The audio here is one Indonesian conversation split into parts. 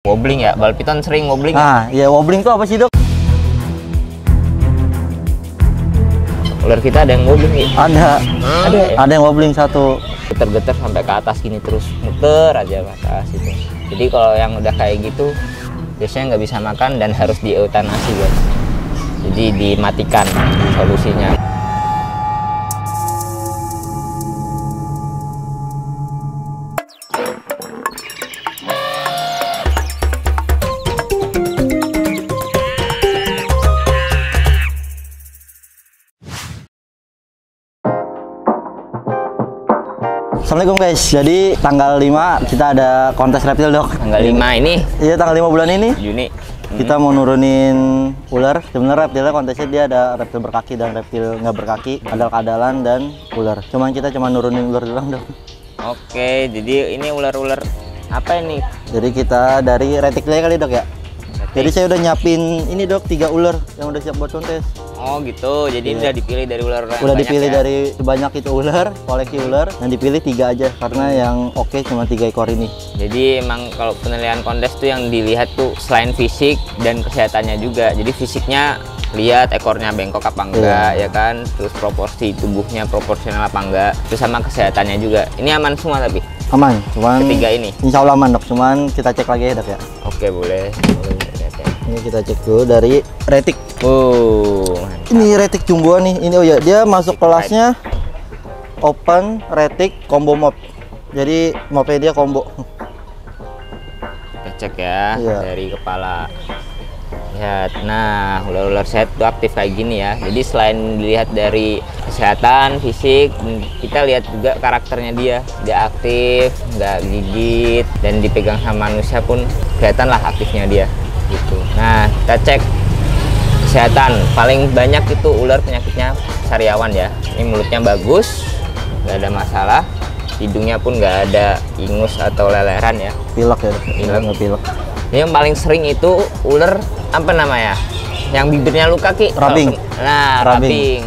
Wobbling ya, bal piton sering wobbling. Nah, ya wobbling tuh apa sih, Dok? Ular kita ada yang wobbling ya? Ada ya? Ada yang wobbling satu. Geter-geter sampai ke atas gini terus muter aja ke atas itu. Jadi kalau yang udah kayak gitu biasanya nggak bisa makan dan harus dieutanasi guys. Jadi dimatikan solusinya. Assalamualaikum guys, jadi tanggal 5 kita ada kontes reptil, Dok. Tanggal 5 ini? Iya, tanggal 5 bulan ini Juni. Kita mau nurunin ular. Sebenarnya reptilnya kontesnya dia ada reptil berkaki dan reptil nggak berkaki, kadal-kadalan dan ular. Kita cuma nurunin ular doang, Dok. Oke, jadi ini ular-ular apa ini? Jadi kita dari retiknya kali, Dok ya. Jadi saya udah nyiapin ini, Dok, 3 ular yang udah siap buat kontes. Oh gitu, jadi udah dipilih dari ular-ular. Udah dipilih ya? Dari sebanyak itu ular, koleksi ular, yang dipilih 3 aja karena yang oke cuma 3 ekor ini. Jadi emang kalau penilaian kontes tuh yang dilihat tuh selain fisik dan kesehatannya juga. Jadi fisiknya lihat ekornya bengkok apa enggak, ya kan, terus proporsi tubuhnya proporsional apa enggak, terus sama kesehatannya juga. Ini aman semua tapi? Aman, cuman ketiga ini? Insya Allah aman, Dok, cuman kita cek lagi ya, Dok ya. Oke, boleh. Ini kita cek dulu dari retik. Oh, ini retik jumboan nih. Ini, oh ya, dia masuk kelasnya open retik combo mop. Jadi mopnya dia combo. Kita cek ya, iya. Dari kepala. Lihat, nah ular-ular sehat tuh aktif kayak gini ya. Jadi selain dilihat dari kesehatan fisik, kita lihat juga karakternya dia. Dia aktif, nggak gigit, dan dipegang sama manusia pun kelihatan lah aktifnya dia. Gitu. Nah, kita cek kesehatan. Paling banyak itu ular penyakitnya sariawan ya. Ini mulutnya bagus, nggak ada masalah. Hidungnya pun nggak ada ingus atau leleran ya. Pilek ya, pilek. Pilek. Yang paling sering itu ular apa namanya? Yang bibirnya luka ki? Rabing. Nah,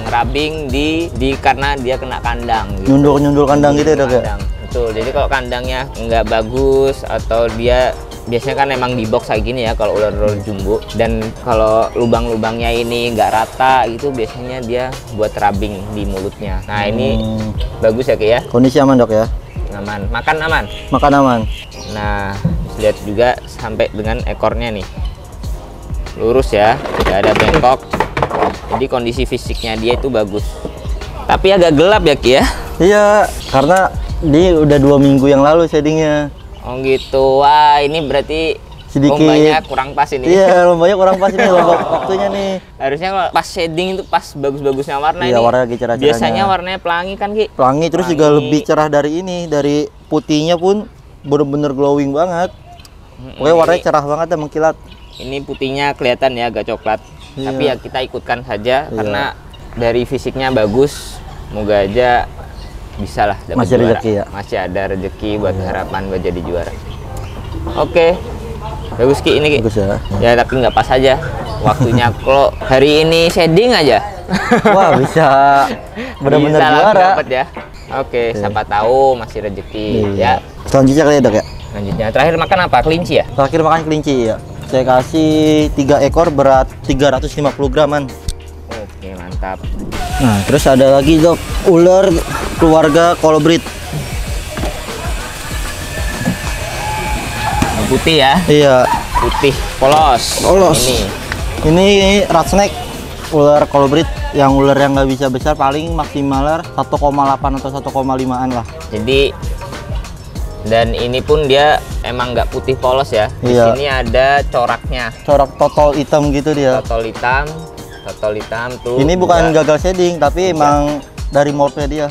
rabing di karena dia kena kandang. Gitu. Nyundul kandang gitu ya, Dok ya. Betul. Jadi kalau kandangnya nggak bagus atau dia biasanya kan emang di box kayak gini ya kalau ular-ular jumbo, dan kalau lubang-lubangnya ini nggak rata gitu biasanya dia buat rabing di mulutnya. Nah ini bagus ya Ki ya. Kondisi aman, Dok ya. Aman. Makan aman. Makan aman. Nah lihat juga sampai dengan ekornya nih lurus ya, nggak ada bengkok. Jadi kondisi fisiknya dia itu bagus. Tapi agak gelap ya Ki ya. Iya, karena dia udah 2 minggu yang lalu shadingnya. Oh gitu. Wah ini berarti sedikit lombanya kurang pas ini. Iya, lombanya kurang pas ini. Lomba waktunya nih. Harusnya kalau pas shading itu pas bagus-bagusnya warna. Iya, ini warna lagi cerah-cerahnya. Biasanya warnanya pelangi kan Ki? Pelangi, terus juga lebih cerah dari ini. Dari putihnya pun bener-bener glowing banget. Pokoknya warnanya cerah banget dan mengkilat. Ini putihnya kelihatan ya agak coklat. Iya. Tapi ya kita ikutkan saja karena dari fisiknya bagus. Moga aja bisa lah dapat masih juara. Rezeki ya? Masih ada rezeki buat harapan buat jadi juara. Oke, bagus Ki ini Ki. Bagus ya. Ya tapi nggak pas aja waktunya. Kalau hari ini shading aja. Wah bisa benar-benar juara. Dapat ya. Oke, siapa tahu masih rezeki ya. Selanjutnya kali ya, Dok ya. Selanjutnya terakhir makan apa? Kelinci ya? Terakhir makan kelinci ya. Saya kasih 3 ekor berat 350 graman. Oke, mantap. Nah, terus ada lagi, Dok, ular keluarga kolobrit. Putih ya? Iya. Putih, polos. Ini rat snake, ular kolobrit. Yang ular yang nggak bisa besar paling maksimal 1,8 atau 1,5an lah. Jadi dan ini pun dia emang nggak putih polos ya. Di sini ada coraknya. Corak totol hitam gitu dia. Totol hitam tuh. Ini bukan gagal shading, tapi emang dari morphnya dia.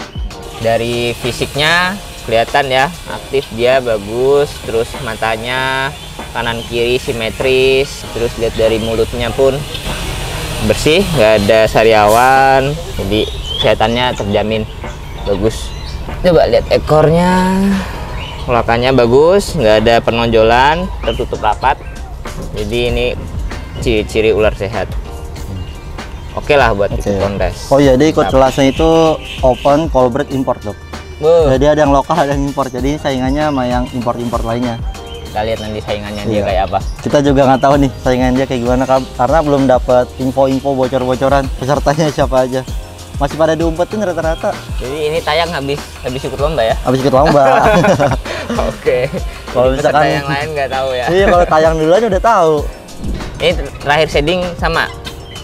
Dari fisiknya kelihatan ya, aktif dia bagus. Terus matanya kanan kiri simetris. Terus lihat dari mulutnya pun bersih, nggak ada sariawan. Jadi kesehatannya terjamin bagus. Coba lihat ekornya. Kolakannya bagus, nggak ada penonjolan, tertutup rapat. Jadi ini ciri-ciri ular sehat. Oke lah buat ikut kontes. Oh iya, dia ikut kelasnya itu open kolobrit import, Dok. Jadi ada yang lokal, ada yang import. Jadi saingannya sama yang import-import lainnya. Kita lihat nanti saingannya dia Iya. kayak apa. Kita juga nggak tahu nih saingan dia kayak gimana karena belum dapat info-info bocor-bocoran pesertanya siapa aja. Masih pada diumpetin rata-rata. Jadi ini tayang habis ikut lomba ya. Habis ikut lomba. Oke. Kalau Jadi misalkan- peserta yang lain nggak tahu ya. Iya, kalau tayang duluan udah tahu. Ini terakhir shading sama.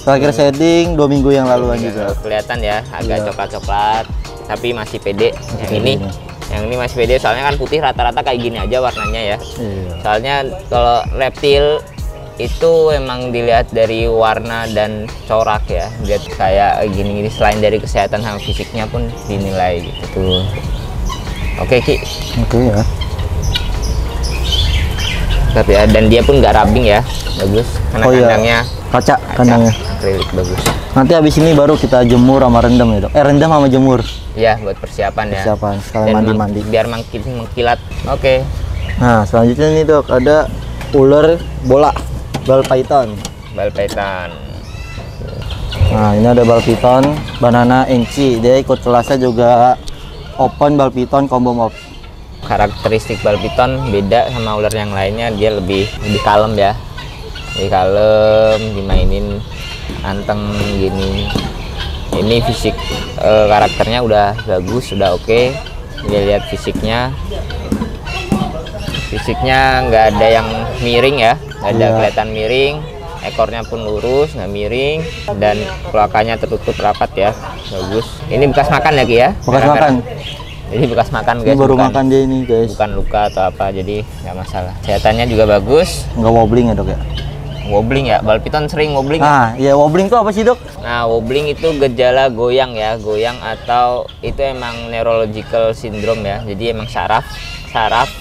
Terakhir shading 2 minggu yang laluan juga. Kelihatan ya, agak Iya. coklat-coklat, tapi masih pede. Yang pede ini, ini. yang ini masih pede. Soalnya kan putih rata-rata kayak gini aja warnanya ya. Iya. Soalnya kalau reptil itu emang dilihat dari warna dan corak ya. Lihat kayak gini-gini. Selain dari kesehatan sama fisiknya pun dinilai gitu. Oke Ki. Oke ya. Tapi ya, dan dia pun nggak rubbing ya, bagus. Karena Oh iya. kandangnya Kaca kandangnya. akrilik bagus. Nanti habis ini baru kita jemur sama rendam ya, Dok. Rendam sama jemur. Ya buat persiapan ya. Persiapan sekalian Dan mandi-mandi. biar mengkilat. Oke. Nah, selanjutnya nih, Dok, ada ular bola, ball python. Bal python. Nah, ini ada ball python, banana inci. Dia ikut kelasnya juga open ball python combo mop. Karakteristik bal python beda sama ular yang lainnya, dia lebih kalem ya. Lebih kalem, dimainin anteng gini. Ini fisik karakternya udah bagus, sudah oke. Dia lihat fisiknya. Fisiknya nggak ada yang miring ya, nggak ada Iya. kelihatan miring. Ekornya pun lurus, nggak miring, dan kloakanya tertutup rapat ya, bagus. Ini bekas makan ya Ki ya? Bekas Merah-merah. makan. Jadi bekas makan Ini guys, baru bukan, makan dia ini, guys. bukan luka atau apa, jadi nggak masalah. Kesehatannya juga bagus. Nggak wobbling ya, Dok ya? Wobbling ya, bal python sering wobbling. Nah, ya wobbling itu apa sih, Dok? Nah, wobbling itu gejala goyang ya, goyang atau itu emang neurological syndrome ya. Jadi emang saraf,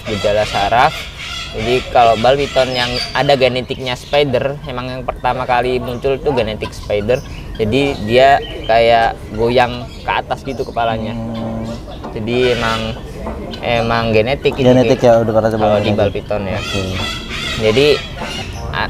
gejala saraf. Jadi kalau bal python yang ada genetiknya spider, emang yang pertama kali muncul itu genetik spider. Jadi dia kayak goyang ke atas gitu kepalanya. Jadi emang genetik itu, Genetik ya, udah pada kalau di genetik. bal python ya. Oke. Jadi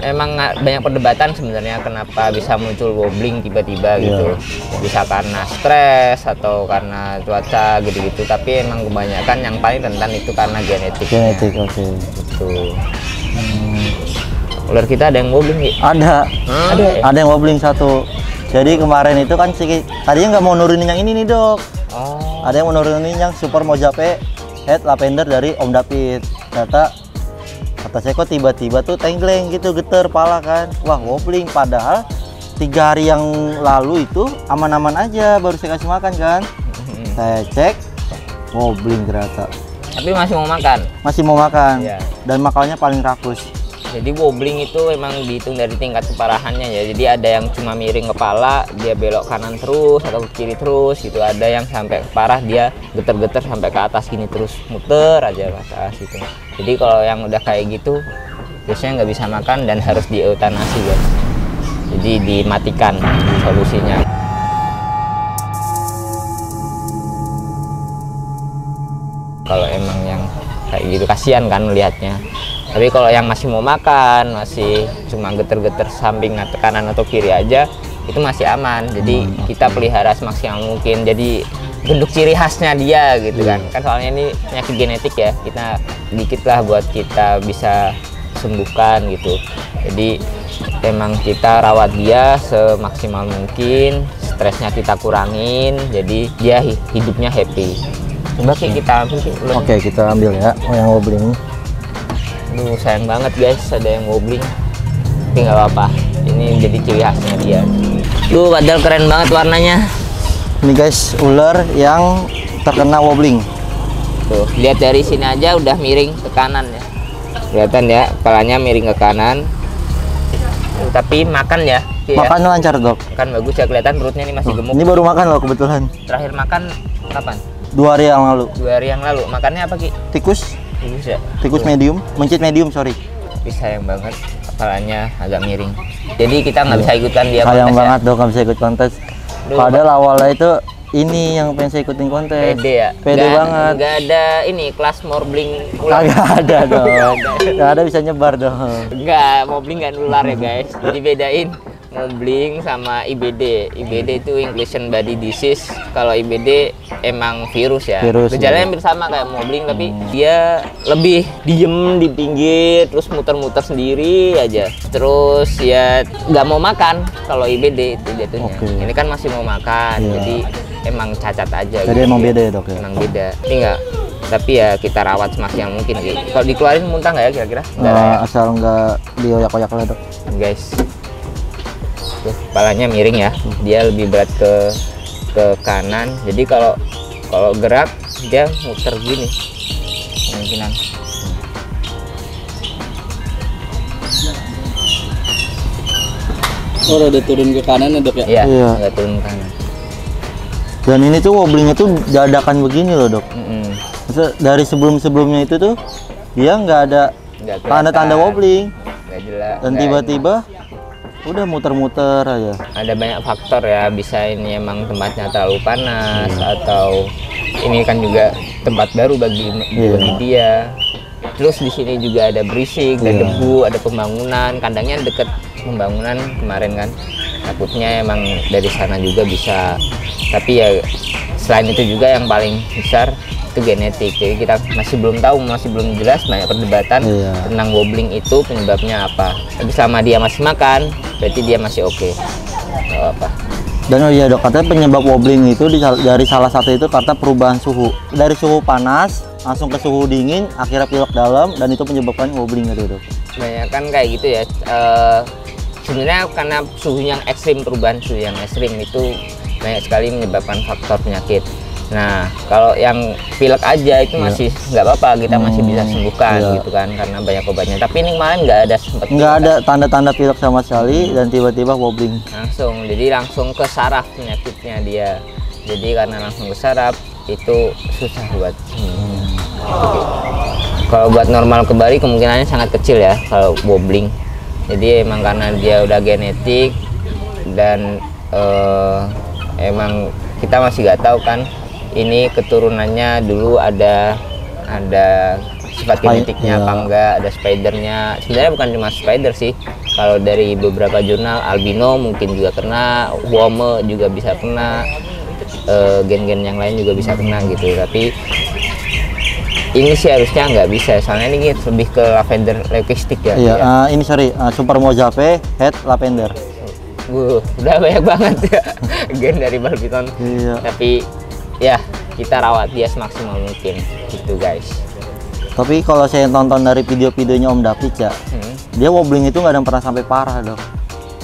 emang banyak perdebatan sebenarnya kenapa bisa muncul wobbling tiba-tiba gitu. Bisa karena stres atau karena cuaca gitu-gitu. Tapi emang kebanyakan yang paling rentan itu karena genetik. Genetik, oke. Gitu. Ular kita ada yang wobbling Ki? Ada. Ada ya? Ada yang wobbling satu. Jadi kemarin itu kan tadinya nggak mau nurunin yang ini nih, Dok. Oh. Ada yang mau nurunin yang super mojape head lavender dari Om David. Kata saya kok tiba-tiba tuh tenggleng gitu, geter pala kan. Wah, wobbling, padahal 3 hari yang lalu itu aman-aman aja, baru saya kasih makan kan. Saya cek wobbling ternyata. Tapi masih mau makan. Masih mau makan. Iya. Dan makalnya paling rakus. Jadi wobbling itu memang dihitung dari tingkat keparahannya ya. Jadi ada yang cuma miring kepala, dia belok kanan terus atau ke kiri terus gitu. Ada yang sampai parah dia geter-geter sampai ke atas gini terus, muter aja ke atas gitu. Jadi kalau yang udah kayak gitu biasanya nggak bisa makan dan harus dieutanasi guys. Jadi dimatikan solusinya. Kalau emang yang kayak gitu kasihan kan melihatnya. Tapi kalau yang masih mau makan, masih cuma geter-geter samping atau kanan atau kiri aja, itu masih aman. Jadi kita pelihara semaksimal mungkin. Jadi bentuk ciri khasnya dia gitu kan. Kan soalnya ini penyakit genetik ya. Kita dikit lah buat kita bisa sembuhkan gitu. Jadi emang kita rawat dia semaksimal mungkin, stresnya kita kurangin. Jadi dia hidupnya happy. Coba kita ambil Ki. Oke, kita ambil ya. Oh, yang wobbling. Duh, sayang banget guys, ada yang wobbling. Tapi nggak apa-apa. Ini jadi ciri khasnya dia. Duh, padahal keren banget warnanya. Ini guys, ular yang terkena wobbling. Tuh, lihat dari sini aja udah miring ke kanan ya. Kelihatan ya, kepalanya miring ke kanan. Tapi makan ya. Ki, ya. Makan lancar, Dok. Makan bagus ya, kelihatan perutnya ini masih gemuk. Ini baru makan loh kebetulan. Terakhir makan kapan? 2 hari yang lalu. 2 hari yang lalu. Makannya apa Ki? Tikus, Tikus ya? tikus medium, mencit medium, sorry. Tapi sayang banget, kepalanya agak miring. Jadi kita nggak bisa ikutan dia Sayang kontes banget, Dok, nggak bisa ikut kontes. Duh, Padahal awalnya itu ini yang pengen saya ikutin kontes. Pede ya? Pede banget. Nggak ada ini, kelas morbling ular. Kagak ada dong. Nggak ada bisa nyebar dong. Enggak, mobbing nggak nular ya guys. Jadi bedain Mobling sama IBD. IBD itu Inclusion Body Disease. Kalau IBD emang virus ya. Gejalanya hampir sama kayak Mobling, tapi dia lebih diem di pinggir, terus muter-muter sendiri aja. Terus ya nggak mau makan kalau IBD itu jatuhnya. Ini kan masih mau makan, jadi emang cacat aja. Jadi gitu. emang beda ya dok ya? Emang beda. Ini nggak. Tapi ya kita rawat semaksimal mungkin. Gitu. Kalau dikeluarin muntah nggak ya kira-kira? Asal nggak dioyak-oyak lah dok. Guys. Tuh, kepalanya miring ya, dia lebih berat ke kanan, jadi kalau gerak dia muter gini kemungkinan. Oh, udah turun ke kanan ya dok ya? Iya, nggak turun ke kanan. Dan ini tuh wobblingnya tuh dadakan begini loh dok. Maksudnya dari sebelumnya itu tuh dia nggak ada tanda-tanda wobbling, nggak jelas. Dan tiba-tiba udah muter-muter aja. Ada banyak faktor ya, bisa ini emang tempatnya terlalu panas atau ini kan juga tempat baru bagi dia. Terus di sini juga ada berisik, ada debu, ada pembangunan, kandangnya deket pembangunan kemarin kan. Takutnya emang dari sana juga bisa. Tapi ya selain itu juga yang paling besar itu genetik. Jadi kita masih belum tahu, masih belum jelas, banyak perdebatan tentang wobbling itu penyebabnya apa. Tapi selama dia masih makan, berarti dia masih oke. Gak apa. Dan oh iya dok, katanya penyebab wobbling itu dari salah satu itu karena perubahan suhu. Dari suhu panas langsung ke suhu dingin, akhirnya pilek dalam, dan itu menyebabkan wobbling gitu dok. Banyak kan kayak gitu ya. Sebenarnya karena suhu yang ekstrim, perubahan suhu yang ekstrim itu banyak sekali menyebabkan faktor penyakit. Nah, kalau yang pilek aja itu masih nggak apa-apa, kita masih bisa sembuhkan gitu kan, karena banyak obatnya. Tapi ini kemarin nggak ada tanda-tanda pilek sama sekali, dan tiba-tiba wobbling. Langsung ke saraf penyakitnya dia. Jadi karena langsung ke saraf itu susah buat Kalau buat normal kembali kemungkinannya sangat kecil ya kalau wobbling. Jadi emang karena dia udah genetik dan emang kita masih nggak tahu kan ini keturunannya dulu ada sifat genetiknya apa enggak, ada spidernya. Sebenarnya bukan cuma spider sih, kalau dari beberapa jurnal albino mungkin juga kena, worm juga bisa kena, gen-gen yang lain juga bisa kena gitu. Tapi ini sih harusnya nggak bisa, soalnya ini lebih ke lavender leukistik ya. Iya, ini Super Mojave head lavender. Udah banyak banget ya gen dari Balbiton. Tapi ya kita rawat dia semaksimal mungkin gitu guys. Tapi kalau saya tonton dari video-videonya Om David ya, dia wobbling itu nggak ada yang pernah sampai parah dok.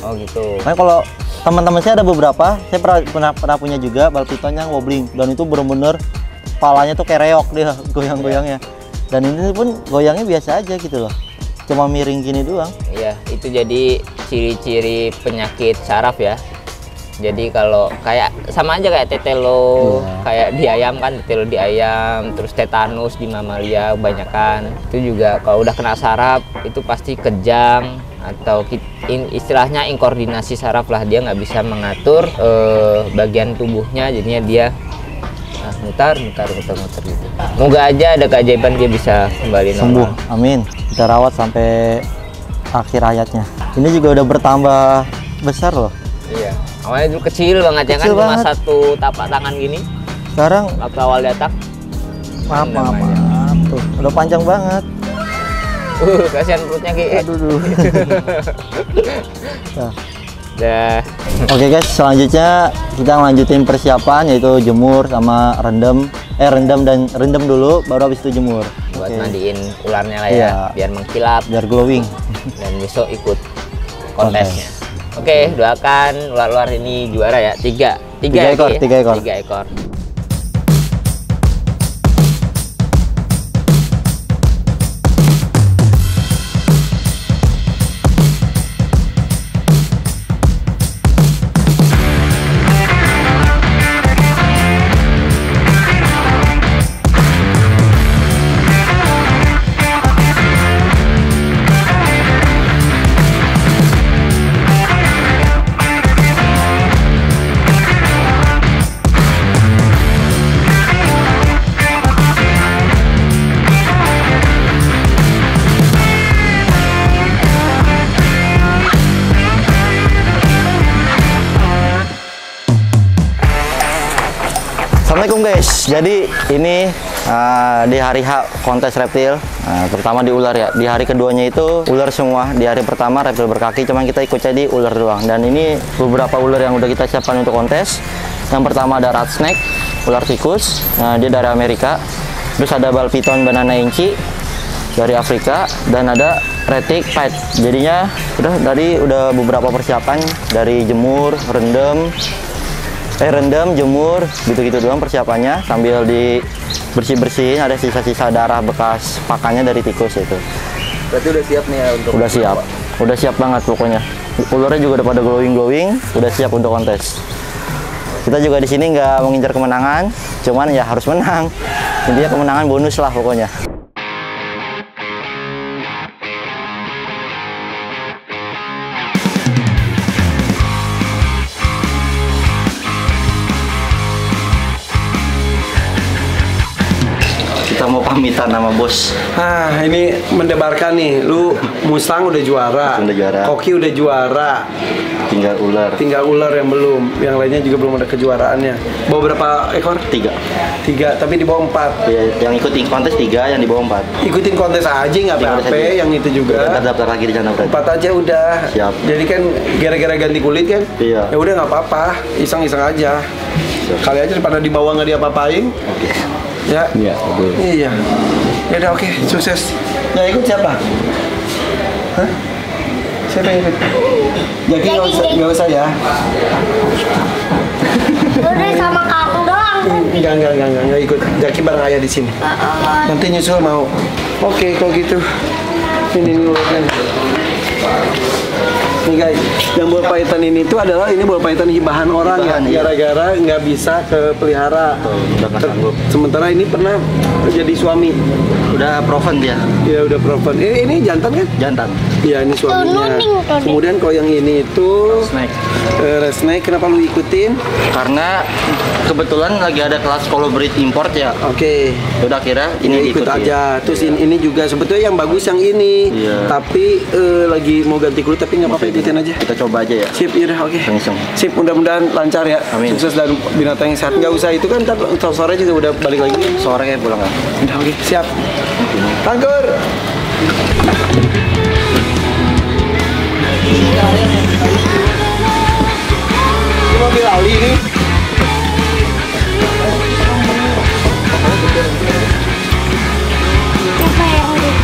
Oh gitu. Nah kalau teman-teman saya ada beberapa, saya pernah punya juga Balbiton yang wobbling, dan itu bener-bener kepalanya tuh kayak reok dia goyang-goyangnya. Dan ini pun goyangnya biasa aja gitu loh, cuma miring gini doang. Iya, itu jadi ciri-ciri penyakit saraf ya. Jadi kalau kayak sama aja kayak tetelo, kayak di ayam kan, tetelo di ayam, terus tetanus di mamalia kebanyakan. Itu juga kalau udah kena saraf itu pasti kejang atau istilahnya inkoordinasi saraf lah, dia nggak bisa mengatur bagian tubuhnya, jadinya dia mutar gitu. Moga aja ada keajaiban dia bisa kembali normal. Sembuh, amin. Kita rawat sampai akhir hayatnya. Ini juga udah bertambah besar loh. Iya. Awalnya dulu kecil banget ya kan, cuma satu tapak tangan gini. Sekarang waktu awal datang. Maaf. Tuh, udah panjang banget. Kasihan perutnya Ki. Aduh. Dah. Oke guys, selanjutnya kita lanjutin persiapan, yaitu jemur sama rendam dulu, baru habis itu jemur. Buat mandiin ularnya lah ya, biar mengkilap, biar glowing. Dan besok ikut kontesnya. Oke, doakan ular-ular ini juara ya. Tiga ekor. Assalamualaikum guys. Jadi ini di hari H kontes reptil, terutama di ular ya. Di hari keduanya itu ular semua. Di hari pertama reptil berkaki, cuman kita ikut jadi ular doang. Dan ini beberapa ular yang udah kita siapkan untuk kontes. Yang pertama ada rat snake, ular tikus. Dia dari Amerika. Terus ada ball python banana inci dari Afrika, dan ada retic pied. Jadinya udah beberapa persiapan dari jemur, rendam, jemur, gitu-gitu doang persiapannya, sambil di bersih-bersihin. Ada sisa-sisa darah bekas pakannya dari tikus itu. Berarti udah siap nih ya untuk Udah siap banget pokoknya. Ularnya juga udah pada glowing, udah siap untuk kontes. Kita juga di sini nggak mengincar kemenangan, cuman ya harus menang. Intinya kemenangan bonus lah pokoknya. Kita mau pamitan sama bos. Ini mendebarkan nih, lu Mustang udah juara, Koki udah juara, tinggal ular yang belum, yang lainnya juga belum ada kejuaraannya. Bawa berapa ekor? 3, tapi di bawah 4. Ya, yang ikutin kontes 3, yang di bawah 4. Ikutin kontes aja nggak apa-apa, yang itu juga. Kita daftar lagi di sana berarti. 4 aja udah. Siap. Jadi kan gara-gara ganti kulit kan? Iya. Ya udah nggak apa-apa, iseng-iseng aja. Kali aja daripada di bawah nggak diapa-apain. Oke. Ya. Iya, betul. Iya. Ya udah, oke, sukses. Yang ikut siapa? Hah? Siapa yang ikut? Jaki nggak usah ya. Udah sama kamu doang. Enggak ikut. Jaki bareng ayah di sini. Nanti nyusul mau. Oke, kalau gitu. Ini dulu kan. Nih guys, yang bola python ini tuh adalah bola python hibahan orang ya, gara-gara nggak bisa ke pelihara. Sementara ini pernah jadi suami. Udah proven dia. Ya udah proven. Ini jantan kan? Jantan. Iya, ini suaminya. Kemudian kalau yang ini itu red snake, kenapa lu ikutin? Karena kebetulan lagi ada kelas colobrid import ya. Oke. Udah kira ini ikut aja. Terus ini juga sebetulnya yang bagus yang ini. Iya. Tapi lagi mau ganti kulit, tapi nggak apa-apa, ikutin aja. Kita coba aja ya. Sip, yaudah, oke. Langsung. Sip, mudah-mudahan lancar ya. Amin. Sukses dan binatang yang sehat. Nggak usah itu kan, ntar sore juga udah balik lagi. Sore kayak pulang kan? Udah, oke, siap. Tanggur. Ini mobil Ali nih. Siapa yang udah?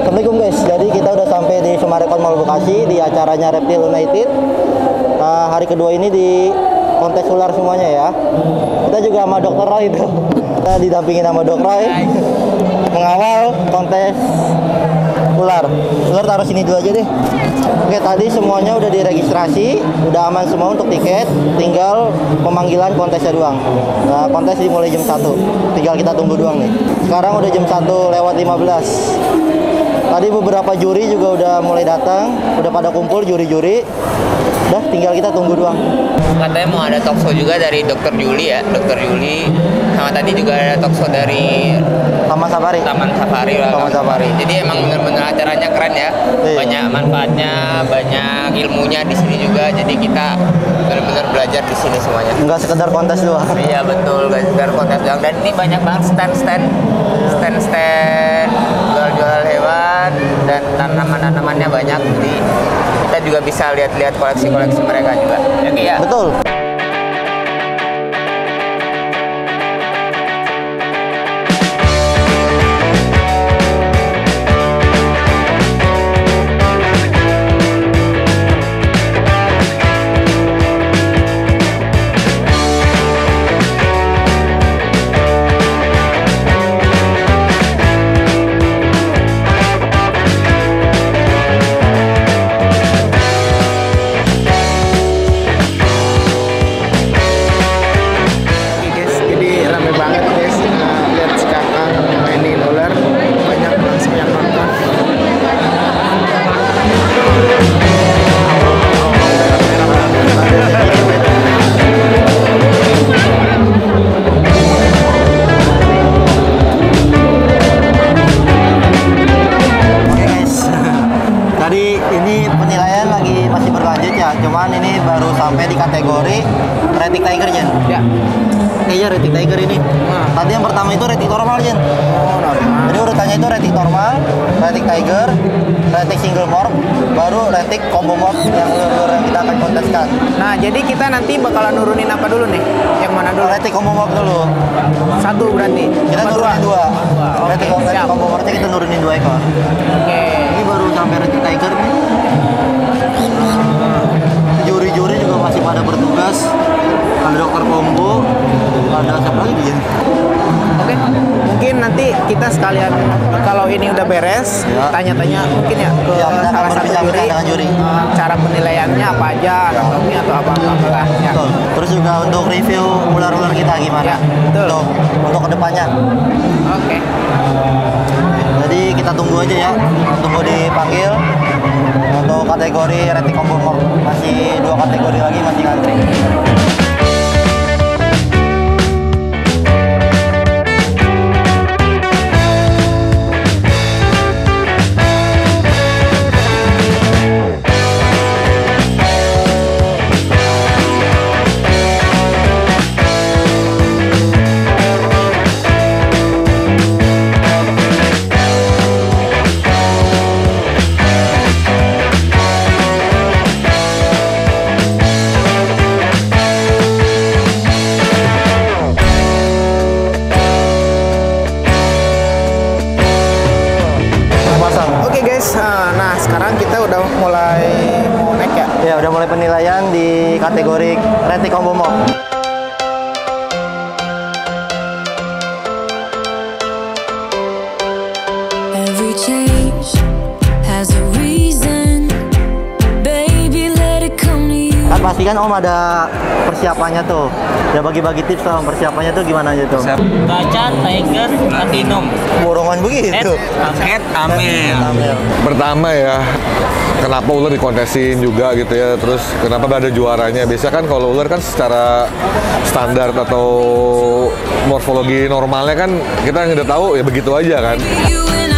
Assalamualaikum guys, jadi kita udah sampai di Semarekon Mall Bekasi di acaranya Reptile United. Hari kedua ini di kontes ular semuanya ya. Kita juga sama Dr. Roy itu. Kita didampingin sama Dr. Roy mengawal kontes ular. Ular taruh sini dulu aja deh. Oke, tadi semuanya udah diregistrasi, udah aman semua untuk tiket, tinggal pemanggilan kontesnya doang. Kontes dimulai jam 1, tinggal kita tunggu doang nih. Sekarang udah jam 1:15. Tadi beberapa juri juga udah mulai datang, udah pada kumpul juri-juri. Udah tinggal kita tunggu doang. Katanya mau ada talkshow juga dari Dr. Juli ya, Dr. Juli. Sama tadi juga ada talkshow dari Taman Safari. Taman Safari. Jadi emang benar-benar acaranya keren ya. Iya. Banyak manfaatnya, banyak ilmunya di sini juga. Jadi kita benar-benar belajar di sini semuanya. Enggak sekedar kontes doang. Iya betul, gak sekedar kontes doang. Dan ini banyak banget stand jual-jual hewan dan tanaman-tanamannya banyak. Jadi kita juga bisa lihat-lihat koleksi-koleksi mereka juga. Ya, Ki, ya? Betul. rating tiger ini. Tadi yang pertama itu rating normal, Jin. Jadi urutannya itu rating normal, rating tiger, rating single morph, baru rating combo morph yang lure yang kita akan konteskan. Nah, jadi kita nanti bakalan nurunin apa dulu nih? Yang mana dulu? Rating combo morph dulu. Satu berarti. Kita Sama nurunin dua. Rating siap. combo morphnya kita nurunin 2 ekor. Oke. Ini baru sampai rating tiger nih. Juri-juri juga masih pada bertugas. Ada dokter combo, ada siapa lagi Jin? Oke. Mungkin nanti kita sekalian kalau ini udah beres, Ya. tanya-tanya mungkin ya ke Ya, kita akan salah satu berbincang juri. dengan juri. Cara penilaiannya apa aja, anatomi atau apa-apa lah. Ya. Betul. Terus juga untuk review ular-ular kita gimana? Ya, betul. Untuk kedepannya. Oke. Jadi kita tunggu aja ya, tunggu dipanggil. Untuk kategori rating combo morph masih 2 kategori lagi masih ngantri. Oke guys, nah sekarang kita udah mulai mau naik ya. Ya udah mulai penilaian di kategori rating combo morph. Every change has a reason. Baby, let it come to you. Kan pasti kan Om ada persiapannya tuh. Ya bagi-bagi tips Om, persiapannya tuh gimana aja tuh? Kaca, tiger, platinum. Borongan begitu. Angket, amel. Amel. Pertama ya, kenapa ular dikontesin juga gitu ya, terus kenapa ada juaranya. Biasanya kan kalau ular kan secara standar atau morfologi normalnya kan kita udah tahu ya begitu aja kan. You and